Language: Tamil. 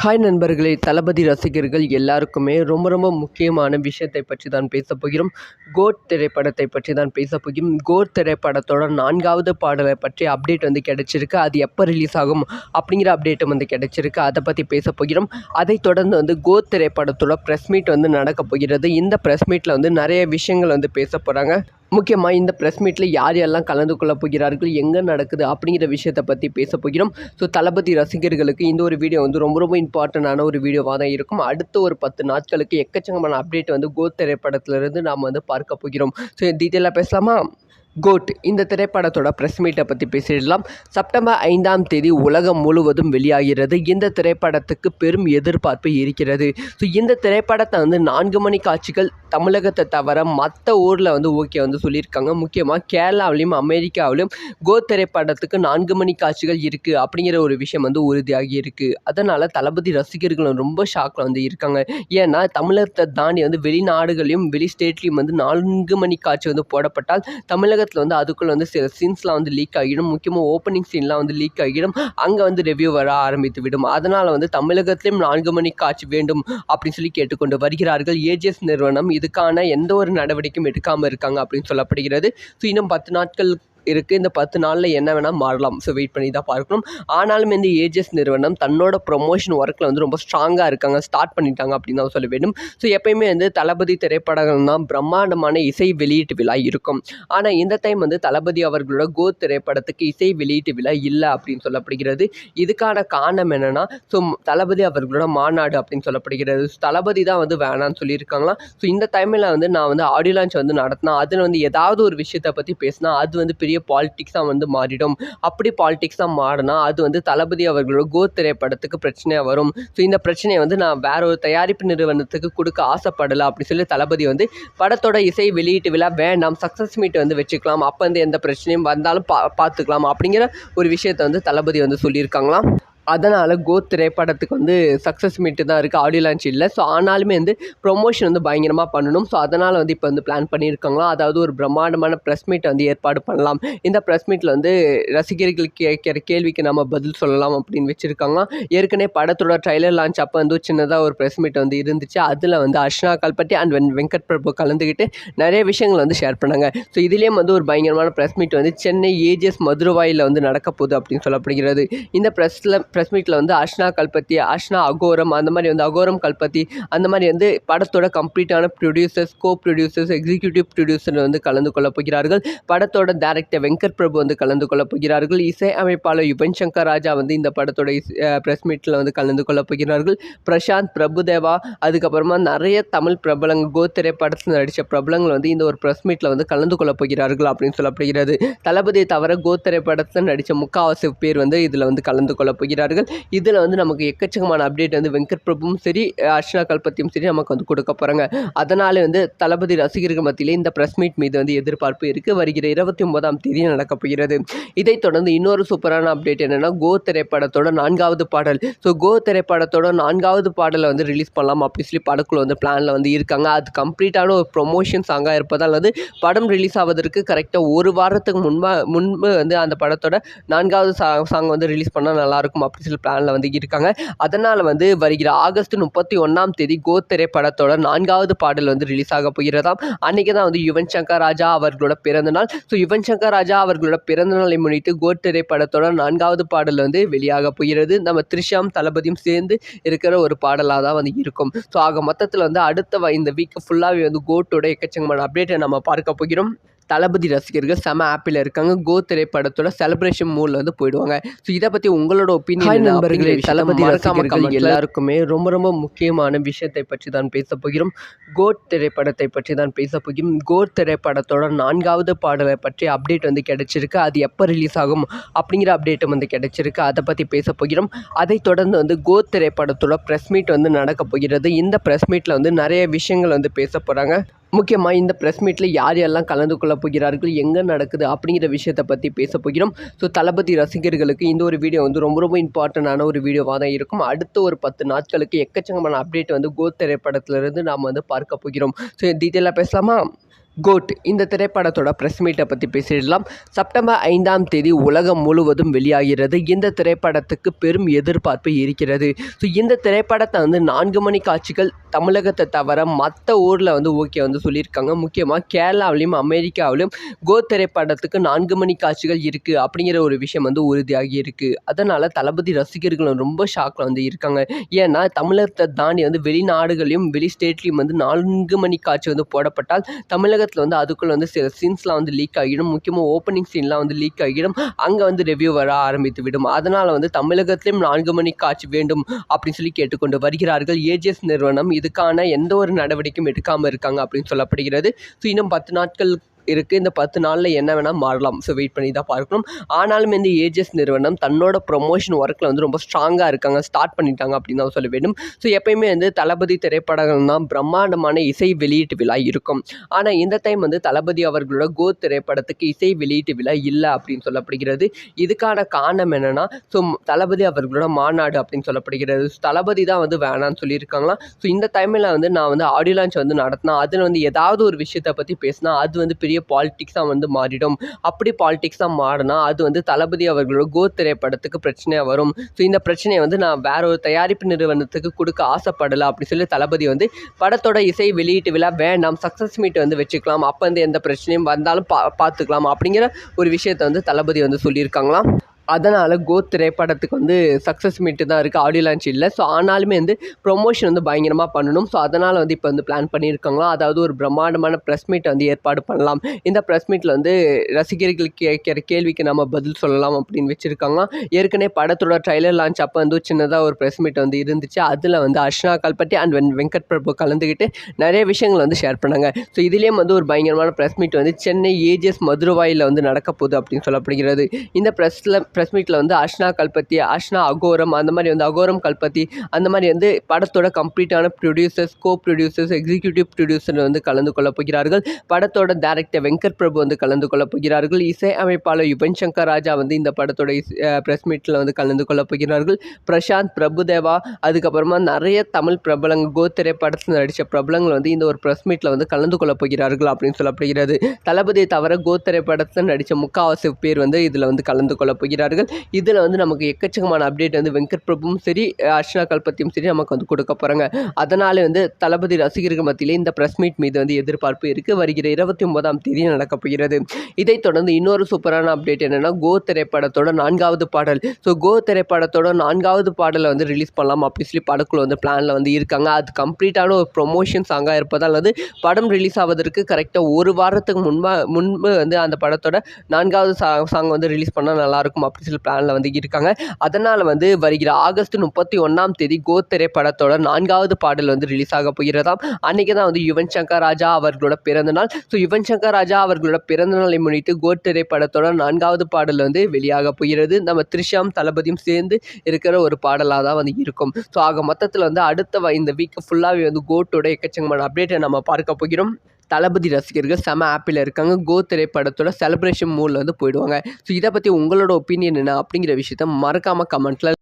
ஹாய் நண்பர்களே, தளபதி ரசிகர்கள் எல்லாருக்குமே ரொம்ப முக்கியமான விஷயத்தை பற்றி தான் பேசப் போகிறோம். கோட் திரைப்படத்தை பற்றி தான் பேசப் போகிறோம். கோட் திரைப்படத்தோட 4வது பாடலை பற்றி அப்டேட் கிடைச்சிருக்கு. அது எப்போ ரிலீஸ் ஆகும் அப்படிங்கிற அப்டேட்டும் கிடைச்சிருக்கு. அதை பற்றி பேசப் போகிறோம். அதைத் தொடர்ந்து கோட் திரைப்படத்தோட ப்ரெஸ் மீட் நடக்கப் போகிறது. இந்த ப்ரெஸ் மீட்டில் நிறைய விஷயங்கள் பேச போகிறாங்க. முக்கியமாக இந்த ப்ரெஸ் மீட்டில் யார் யாரெல்லாம் கலந்து கொள்ளப் போகிறார்கள், எங்கே நடக்குது அப்படிங்கிற விஷயத்தை பற்றி பேச போகிறோம். ஸோ தளபதி ரசிகர்களுக்கு இந்த ஒரு வீடியோ ரொம்ப இம்பார்ட்டண்டான ஒரு வீடியோவாக தான் இருக்கும். அடுத்த ஒரு 10 நாட்களுக்கு எக்கச்சக்கமான அப்டேட் கோட் திரைப்படத்திலிருந்து நாம் பார்க்க போகிறோம். ஸோ டீட்டெயிலாக பேசலாமா? கோட் இந்த திரைப்படத்தோட ப்ரெஸ் மீட்டை பற்றி பேசிடலாம். செப்டம்பர் 5ஆம் தேதி உலகம் முழுவதும் வெளியாகிறது. இந்த திரைப்படத்துக்கு பெரும் எதிர்பார்ப்பு இருக்கிறது. ஸோ இந்த திரைப்படத்தை 4 மணி காட்சிகள் தமிழகத்தை தவிர மற்ற ஊரில் ஓகே சொல்லியிருக்காங்க. முக்கியமாக கேரளாவிலையும் அமெரிக்காவிலும் கோட் திரைப்படத்துக்கு 4 மணி காட்சிகள் இருக்குது அப்படிங்கிற ஒரு விஷயம் உறுதியாகி இருக்குது. அதனால் தளபதி ரசிகர்கள் ரொம்ப ஷாக்கில் இருக்காங்க. ஏன்னா தமிழகத்தை தாண்டி வெளிநாடுகளையும் வெளி ஸ்டேட்லேயும் 4 மணி காட்சி போடப்பட்டால் தமிழகத்தில் அதுக்குள்ள சில சீன்ஸ்லாம் லீக் ஆகிடும். முக்கியமாக ஓப்பனிங் சீன்லாம் லீக் ஆகிடும். அங்கே ரிவ்யூ வர ஆரம்பித்து விடும். அதனால் தமிழகத்திலும் 4 மணி காட்சி வேண்டும் அப்படின்னு சொல்லி கேட்டுக்கொண்டு வருகிறார்கள். ஏஜிஎஸ் நிறுவனம் இதுக்கான எந்த ஒரு நடவடிக்கையும் எடுக்காமல் இருக்காங்க அப்படின்னு சொல்லப்படுகிறது. ஸோ இன்னும் 10 நாட்கள் இருக்குது. இந்த 10 நாளில் என்ன வேணால் மாறலாம். ஸோ வெயிட் பண்ணி தான் பார்க்கணும். ஆனாலும் இந்த ஏஜிஎஸ் நிறுவனம் தன்னோட ப்ரொமோஷன் ஒர்க்கில் ரொம்ப ஸ்ட்ராங்காக இருக்காங்க. ஸ்டார்ட் பண்ணிட்டாங்க அப்படின்னு தான் சொல்ல வேண்டும். ஸோ எப்பயுமே தளபதி திரைப்படங்கள்னா பிரம்மாண்டமான இசை வெளியீட்டு விழா இருக்கும். ஆனால் இந்த டைம் தளபதி அவர்களோட கோட் திரைப்படத்துக்கு இசை வெளியீட்டு விழா இல்லை அப்படின்னு சொல்லப்படுகிறது. இதுக்கான காரணம் என்னென்னா, ஸோ தளபதி அவர்களோட மாநாடு அப்படின்னு சொல்லப்படுகிறது. தளபதி தான் வேணான்னு சொல்லியிருக்காங்களாம். ஸோ இந்த டைமில் நான் ஆடியோ லான்ச் நடத்தினா அதில் ஏதாவது ஒரு விஷயத்தை பற்றி பேசினா அது பெரிய பாலிடிக்ஸாக மாறிடும். அப்படி பாலிடிக்ஸாக மாறினா அது தளபதி அவர்களோட கோட் திரைப்படத்துக்கு பிரச்சனையாக வரும். ஸோ இந்த பிரச்சனையை நான் வேற ஒரு தயாரிப்பு நிறுவனத்துக்கு கொடுக்க ஆசைப்படலை அப்படி சொல்லி தளபதி படத்தோட இசை வெளியீட்டு விழா வேண்டாம், சக்ஸஸ் மீட் வச்சுக்கலாம், அப்போ எந்த பிரச்சனையும் வந்தாலும் பார்த்துக்கலாம் அப்படிங்கிற ஒரு விஷயத்தை தளபதி சொல்லியிருக்காங்களாம். அதனால் கோட் திரைப்படத்துக்கு சக்ஸஸ் மீட்டு தான் இருக்குது, ஆடியோ லான்ச் இல்லை. ஸோ ஆனாலுமே ப்ரொமோஷன் பயங்கரமாக பண்ணணும். ஸோ அதனால் இப்போ பிளான் பண்ணியிருக்காங்களாம். அதாவது ஒரு பிரம்மாண்டமான ப்ரெஸ் மீட் ஏற்பாடு பண்ணலாம். இந்த ப்ரெஸ் மீட்டில் ரசிகர்கள் கேட்குற கேள்விக்கு நம்ம பதில் சொல்லலாம் அப்படின்னு வச்சுருக்காங்களாம். ஏற்கனவே படத்தோட ட்ரைலர் லான்ச் அப்போ சின்னதாக ஒரு ப்ரெஸ் மீட் இருந்துச்சு. அதில் அர்ச்சனா கல்பட்டி அண்ட் வெங்கட் பிரபு கலந்துக்கிட்டு நிறைய விஷயங்கள் ஷேர் பண்ணாங்க. ஸோ இதுலேயும் ஒரு பயங்கரமான press meet Chennai AGS Maduravoyal நடக்க போகுது அப்படின்னு சொல்லப்படுகிறது. இந்த ப்ரெஸ் மீட்டில் அர்ச்சனா கல்பத்தி, அர்ச்சனா அகோரம், அந்த மாதிரி அகோரம் கல்பத்தி, அந்த மாதிரி படத்தோட கம்ப்ளீட்டான producers, co producers, executive producer கலந்து கொள்ளப் போகிறார்கள். படத்தோட டைரக்டர் வெங்கட் பிரபு கலந்து கொள்ளப் போகிறார்கள். இசை அமைப்பாளர் யுவன் சங்கர் ராஜா இந்த படத்தோட ப்ரெஸ் மீட்டில் கலந்து கொள்ளப் போகிறார்கள். பிரசாந்த் பிரபுதேவா, அதுக்கப்புறமா நிறைய தமிழ் பிரபலங்கள், கோட் திரைப்படத்தில் நடித்த பிரபலங்கள் இந்த ஒரு ப்ரெஸ் மீட்டில் கலந்து கொள்ளப் போகிறார்கள் அப்படின்னு சொல்லப்படுகிறது. தளபதியை தவிர கோட் திரைப்படத்தில் நடித்த முக்காவாசி பேர் இதில் கலந்து கொள்ளப் போகிறார்கள். இதில் நமக்கு எக்கச்சக்கமான அப்டேட் வெங்கட் பிரபுவும் சரி, அர்ச்சனா கல்பத்தியும் சரி நமக்கு கொடுக்க போகிறாங்க. அதனால் தளபதி ரசிகர்கள் மத்தியில் இந்த ப்ரெஸ் மீட் மீது எதிர்பார்ப்பு இருக்குது. வருகிற 29ஆம் தேதி நடக்கப் போகிறது. இதைத் தொடர்ந்து இன்னொரு சூப்பரான அப்டேட் என்னென்னா, கோட் திரைப்படத்தோட 4வது பாடல். ஸோ கோட் திரைப்படத்தோட 4வது பாடலை ரிலீஸ் பண்ணலாம் அப்படின்னு சொல்லி படக்குழு பிளானில் இருக்காங்க. அது கம்ப்ளீட்டான ஒரு ப்ரொமோஷன் சாங்காக இருப்பதால் படம் ரிலீஸ் ஆவதற்கு கரெக்டாக ஒரு வாரத்துக்கு முன்பு அந்த படத்தோட 4வது சாங் ரிலீஸ் பண்ணால் நல்லாயிருக்கும் அப்படி சொல்லி பிளானில் இருக்காங்க. அதனால் வருகிற ஆகஸ்ட் 31ஆம் தேதி கோட் திரைப்படத்தோட 4வது பாடல் ரிலீஸ் ஆக போகிறதாம். அன்றைக்கி தான் யுவன் சங்கர் ராஜா அவர்களோட பிறந்தநாள். ஸோ யுவன் சங்கர் ராஜா அவர்களோட பிறந்தநாளை முன்னிட்டு கோட் திரைப்படத்தோட 4வது பாடல் வெளியாக போகிறது. நம்ம த்ரிஷாம் தளபதியும் சேர்ந்து இருக்கிற ஒரு பாடலாக தான் இருக்கும். ஸோ ஆக மொத்தத்தில் அடுத்த இந்த வீக் ஃபுல்லாகவே கோட்டோட எக்கச்சக்கமான அப்டேட்டை நம்ம பார்க்க போகிறோம். தளபதி ரசிகர்கள் செம ஆப்பில் இருக்காங்க. கோட் திரைப்படத்தோட செலிப்ரேஷன் மூடில் போயிடுவாங்க. ஸோ இதை பற்றி உங்களோட ஒப்பீனியன் நண்பர்களே, தளபதி ரசிகர்கள் எல்லாருக்குமே ரொம்ப முக்கியமான விஷயத்தை பற்றி தான் பேச போகிறோம். கோட் திரைப்படத்தை பற்றி தான் பேச போகிறோம். கோட் திரைப்படத்தோட 4வது பாடலை பற்றி அப்டேட் கிடைச்சிருக்கு. அது எப்போ ரிலீஸ் ஆகும் அப்படிங்கிற அப்டேட்டும் கிடைச்சிருக்கு. அதை பற்றி பேச போகிறோம். அதைத் தொடர்ந்து கோட் திரைப்படத்தோட ப்ரெஸ் மீட் நடக்க போகிறது. இந்த ப்ரெஸ் மீட்டில் நிறைய விஷயங்கள் பேச போகிறாங்க. முக்கியமாக இந்த ப்ரெஸ் மீட்டில் யார் யாரெல்லாம் கலந்து கொள்ளப் போகிறார்கள், எங்கே நடக்குது அப்படிங்கிற விஷயத்தை பற்றி பேச போகிறோம். ஸோ தளபதி ரசிகர்களுக்கு இந்த ஒரு வீடியோ ரொம்ப இம்பார்ட்டண்டான ஒரு வீடியோவாக தான் இருக்கும். அடுத்த ஒரு 10 நாட்களுக்கு எக்கச்சக்கமான அப்டேட் கோட் திரைப்படத்திலிருந்து நாம் பார்க்க போகிறோம். ஸோ டீட்டெயிலாக பேசலாமா? கோட் இந்த திரைப்படத்தோட ப்ரெஸ் மீட்டை பற்றி பேசிடலாம். செப்டம்பர் 5ஆம் தேதி உலகம் முழுவதும் வெளியாகிறது. இந்த திரைப்படத்துக்கு பெரும் எதிர்பார்ப்பு இருக்கிறது. ஸோ இந்த திரைப்படத்தை 4 மணி காட்சிகள் தமிழகத்தை தவிர மற்ற ஊரில் ஓகே சொல்லியிருக்காங்க. முக்கியமாக கேரளாவிலையும் அமெரிக்காவிலையும் கோட் திரைப்படத்துக்கு 4 மணி காட்சிகள் இருக்குது அப்படிங்கிற ஒரு விஷயம் உறுதியாகி இருக்குது. அதனால் தளபதி ரசிகர்கள் ரொம்ப ஷாக்கில் இருக்காங்க. ஏன்னா தமிழகத்தை தாண்டி வெளிநாடுகளையும் வெளி ஸ்டேட்லேயும் 4 மணி காட்சி போடப்பட்டால் தமிழகத்தில் அதுக்குள்ளே சில சீன்ஸ்லாம் லீக் ஆகிடும். முக்கியமாக ஓப்பனிங் சீன்லாம் லீக் ஆகிடும். அங்கே ரிவ்யூ வர ஆரம்பித்து விடும். அதனால் தமிழகத்திலும் 4 மணி காட்சி வேண்டும் அப்படின்னு சொல்லி கேட்டுக்கொண்டு வருகிறார்கள். ஏஜிஎஸ் நிறுவனம் இதுக்கான எந்த ஒரு நடவடிக்கையும் எடுக்காமல் இருக்காங்க அப்படின்னு சொல்லப்படுகிறது. ஸோ இன்னும் 10 நாட்கள் இருக்குது. இந்த 10 நாளில் என்ன வேணால் மாறலாம். ஸோ வெயிட் பண்ணி தான் பார்க்கணும். ஆனாலும் இந்த ஏஜிஎஸ் நிறுவனம் தன்னோட ப்ரொமோஷன் ஒர்க்கில் ரொம்ப ஸ்ட்ராங்காக இருக்காங்க. ஸ்டார்ட் பண்ணிட்டாங்க அப்படின்னு தான் சொல்ல வேண்டும். ஸோ எப்பயுமே தளபதி திரைப்படங்கள்னா பிரம்மாண்டமான இசை வெளியீட்டு விழா இருக்கும். ஆனால் இந்த டைம் தளபதி அவர்களோட கோட் திரைப்படத்துக்கு இசை வெளியீட்டு விழா இல்லை அப்படின்னு சொல்லப்படுகிறது. இதுக்கான காரணம் என்னென்னா தளபதி அவர்களோட மாநாடு அப்படின்னு சொல்லப்படுகிறது. தளபதி தான் வேணான்னு சொல்லியிருக்காங்களாம். ஸோ இந்த டைமில் நான் ஆடியோ லான்ச் நடத்தினா அதில் ஏதாவது ஒரு விஷயத்தை பற்றி பேசினா அது பெரிய பாலிடிக்ஸாக மாறிடும். அப்படி பாலிடிக்ஸாக மாறினா அது தளபதி அவர்களோட கோட் திரைப்படத்துக்கு பிரச்சனையாக வரும். ஸோ இந்த பிரச்சனையை நான் வேற ஒரு தயாரிப்பு நிறுவனத்துக்கு கொடுக்க ஆசைப்படலை அப்படி சொல்லி தளபதி படத்தோட இசை வெளியீட்டு விழா வேண்டாம், சக்ஸஸ் மீட் வச்சுக்கலாம், அப்போ எந்த பிரச்சனையும் வந்தாலும் பார்த்துக்கலாம் அப்படிங்கிற ஒரு விஷயத்தை தளபதி சொல்லியிருக்காங்களாம். அதனால் கோட் திரைப்படத்துக்கு சக்ஸஸ் மீட்டு தான் இருக்குது, ஆடியோ லான்ச் இல்லை. ஸோ ஆனாலுமே ப்ரொமோஷன் பயங்கரமாக பண்ணணும். ஸோ அதனால் இப்போ பிளான் பண்ணியிருக்காங்களாம். அதாவது ஒரு பிரம்மாண்டமான ப்ரெஸ் மீட் ஏற்பாடு பண்ணலாம். இந்த ப்ரெஸ் மீட்டில் ரசிகர்கள் கேட்குற கேள்விக்கு நம்ம பதில் சொல்லலாம் அப்படின்னு வச்சுருக்காங்களாம். ஏற்கனவே படத்தோட ட்ரைலர் லான்ச் அப்போ சின்னதாக ஒரு ப்ரெஸ் மீட் இருந்துச்சு. அதில் அர்ச்சனா கல்பட்டி அண்ட் வெங்கட் பிரபு கலந்துக்கிட்டு நிறைய விஷயங்கள் ஷேர் பண்ணாங்க. ஸோ இதுலேயும் ஒரு பயங்கரமான press meet Chennai AGS Maduravoyal நடக்க போகுது அப்படின்னு சொல்லப்படுகிறது. இந்த ப்ரெஸ் மீட்டில் அர்ச்சனா கல்பத்தி, அர்ச்சனா அகோரம், அந்த மாதிரி அகோரம் கல்பத்தி, அந்த மாதிரி படத்தோட கம்ப்ளீட்டான producers, co producers, executive producer கலந்து கொள்ள போகிறார்கள். படத்தோட டைரக்டர் வெங்கட் பிரபு கலந்து கொள்ள போகிறார்கள். இசை அமைப்பாளர் யுவன் சங்கர் ராஜா இந்த படத்தோட ப்ரெஸ் மீட்டில் கலந்து கொள்ள போகிறார்கள். பிரசாந்த் பிரபுதேவா, அதுக்கப்புறமா நிறைய தமிழ் பிரபலங்கள், கோ திரைப்படத்தில் நடித்த பிரபலங்கள் இந்த ஒரு ப்ரெஸ் மீட்டில் கலந்து கொள்ள போகிறார்கள் அப்படின்னு சொல்லப்படுகிறது. தளபதி தவிர கோ திரைப்படத்தில் நடித்த முக்காவாசி பேர் இதில் கலந்து கொள்ள போகிறார்கள். இதில் நமக்கு எக்கச்சக்கமான அப்டேட் வெங்கட் பிரபுவும் சரி, அர்ச்சனா கல்பத்தியும் சரி நமக்கு கொடுக்க போகிறாங்க. அதனால் தளபதி ரசிகர்கள் மத்தியில் இந்த ப்ரெஸ் மீட் மீது எதிர்பார்ப்பு இருக்குது. வருகிற 29ஆம் தேதி நடக்கப் போகிறது. இதைத் தொடர்ந்து இன்னொரு சூப்பரான அப்டேட் என்னென்னா கோ திரைப்படத்தோட 4வது பாடல். ஸோ கோ திரைப்படத்தோட 4வது பாடலை ரிலீஸ் பண்ணலாம் அப்படின்னு சொல்லி படக்குழு பிளானில் இருக்காங்க. அது கம்ப்ளீட்டான ஒரு ப்ரொமோஷன் சாங்காக இருப்பதால் படம் ரிலீஸ் ஆவதற்கு கரெக்டாக ஒரு வாரத்துக்கு முன்பு அந்த படத்தோட 4வது சாங் ரிலீஸ் பண்ணால் நல்லாயிருக்கும் அப்படி சொல்லி பிளானில் இருக்காங்க. அதனால் வருகிற ஆகஸ்ட் 31ஆம் தேதி கோட் திரைப்படத்தோட 4வது பாடல் ரிலீஸ் ஆக போகிறதாம். அன்றைக்கி தான் யுவன் சங்கர் ராஜா அவர்களோட பிறந்தநாள். ஸோ யுவன் சங்கர் ராஜா அவர்களோட பிறந்தநாளை முன்னிட்டு கோட் திரைப்படத்தோட 4வது பாடல் வெளியாக போகிறது. நம்ம த்ரிஷாம் தளபதியும் சேர்ந்து இருக்கிற ஒரு பாடலாக தான் இருக்கும். ஸோ ஆக மொத்தத்தில் அடுத்த இந்த வீக் ஃபுல்லாகவே கோட்டோட எக்கச்சக்கமான அப்டேட்டை நம்ம பார்க்க போகிறோம். தளபதி ரசிகர்கள் செம ஆப்பில் இருக்காங்க. கோ திரைப்படத்தோட செலிப்ரேஷன் மூடில் போயிடுவாங்க. ஸோ இதை பற்றி உங்களோட ஒப்பீனியன் என்ன அப்படிங்கிற விஷயத்த மறக்காமல் கமெண்ட்டில்